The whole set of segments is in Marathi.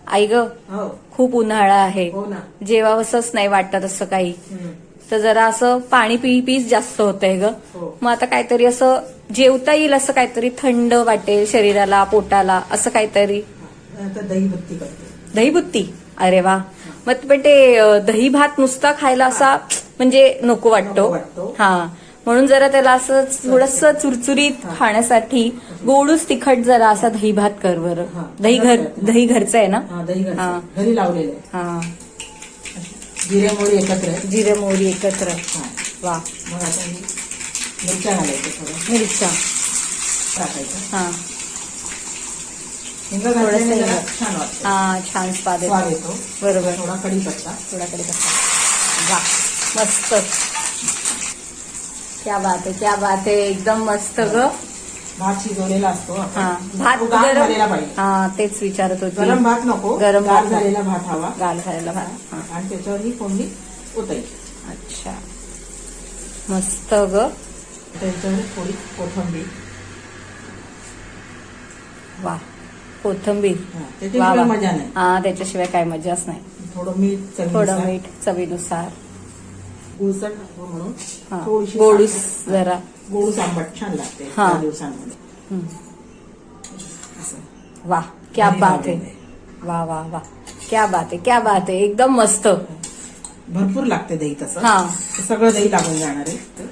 आई ग, हो खूप उन्हाळा आहे, हो ना. जेवावंसच नाही वाटत असं काही. हम्म. तर जरा असं पाणी पीस जास्त होतंय ग. हो. मग आता काहीतरी असं जेवता येईल असं काहीतरी थंड वाटेल शरीराला, पोटाला, असं काहीतरी. आता दही भत्ती करते. दहीबुत्ती, अरे वा. मग पण ते दही भात नुसता खायला असा म्हणजे नको वाटतो. नको वाटतो. हा, म्हणून जरा त्याला असं थोडस चुरचुरीत खाण्यासाठी गोडूस तिखट जरा असा दही भात कर बरं. हा. दही घरचं आहे ना. हा दही हा. घरी लावलेलं आहे. हा, जिरे मोहरी एकत्र आहे. जिरे मोहरी एकत्र. हा. वा. मग आता मी मिरच्या घालायचं, थोडं मिरच्या टाकायचं. हा. हिंग घातल्याने थोडंसं जरा हिंग. छान वाटतं. हा, छान स्वाद स्वाद येतो. येतो. बरोबर. थोडा कढीपत्ता. थोडा कडीपत्ता. वा, मस्त. क्या बात आहे, क्या बात आहे, एकदम मस्त ग. भात शिजवलेला असतो आपण. हा, भात तो गार झालेला गरम. पाहिजे. हा, तेच विचारत होती. गरम भात नको, गरम गार भात झालेला भात हवा. गार झालेला भात. हा. आणि त्याच्यावर ही फोडणी ओतायची. अच्छा, मस्त ग. त्याच्यावर थोडी कोथिंबीर. वा, कोथंबीर. हा, वा त्याच्याशिवाय वा. मजा नाही. हा, त्याच्याशिवाय काय मजाच नाही. थोडं मीठ, थोडं चवीनुसार. मीठ चवीनुसार. गुळसट नको म्हणून हा, थोडीशी गोडूस साखर. जरा. गोडूस आंबट छान लागते हा. त्या दिवसांमध्ये. हम्म. असं. वा, क्या घरी बात लावलेलं आहे. वा वा वा, क्या बात आहे, क्या बात आहे, एकदम मस्त. भरपूर लागते दही तसं. हा. सगळं दही लागून जाणार आहे. तर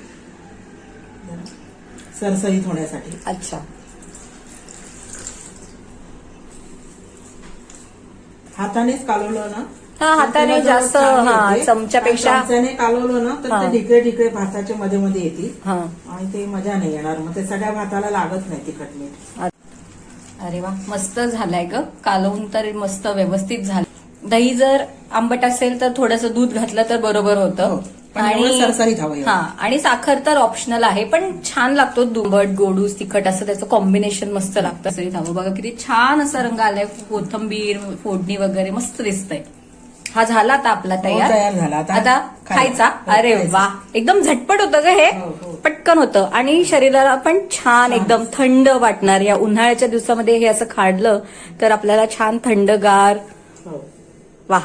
जरा सरसरीत होण्यासाठी. अच्छा. हातानेच कालवलं ना. हा, हाताने तर त्याला जास्त. जरा छान हा, येते. चमच्यापेक्षा. आणि चमच्याने कालवलं ना तर हा. ते ढिकळे ढिकळे भाताच्या मध्ये मध्ये येतील. हा. आणि ते मजा नाही येणार. मग ते सगळ्या भाताला लागत नाही तिखट मीठ. अरे वा, मस्त झालाय ग. कालवून तर मस्त व्यवस्थित झालं. दही जर आंबट असेल तर थोडंसं दूध घातलं तर बरोबर हो. होतं. पण एवढं सरसरीत हवं एवढं. हा, आणि साखर तर ऑप्शनल आहे, पण छान लागतो. दुबट, गोडूस, तिखट असं त्याचं कॉम्बिनेशन मस्त लागतं. सरसरीत हवं. बघा किती छान असा रंग आलाय. कोथंबीर, फोडणी वगैरे मस्त दिसतंय. हा झाला आता आपला हो, तयार. तयार झाला. आता खायचा. अरे खायचा. वा, एकदम झटपट होतं ग हे. हो, हो. पटकन होतं आणि शरीराला पण छान एकदम थंड वाटणार. या उन्हाळ्याच्या दिवसामध्ये हे असं खाल्लं तर आपल्याला छान थंडगार. हो. वा.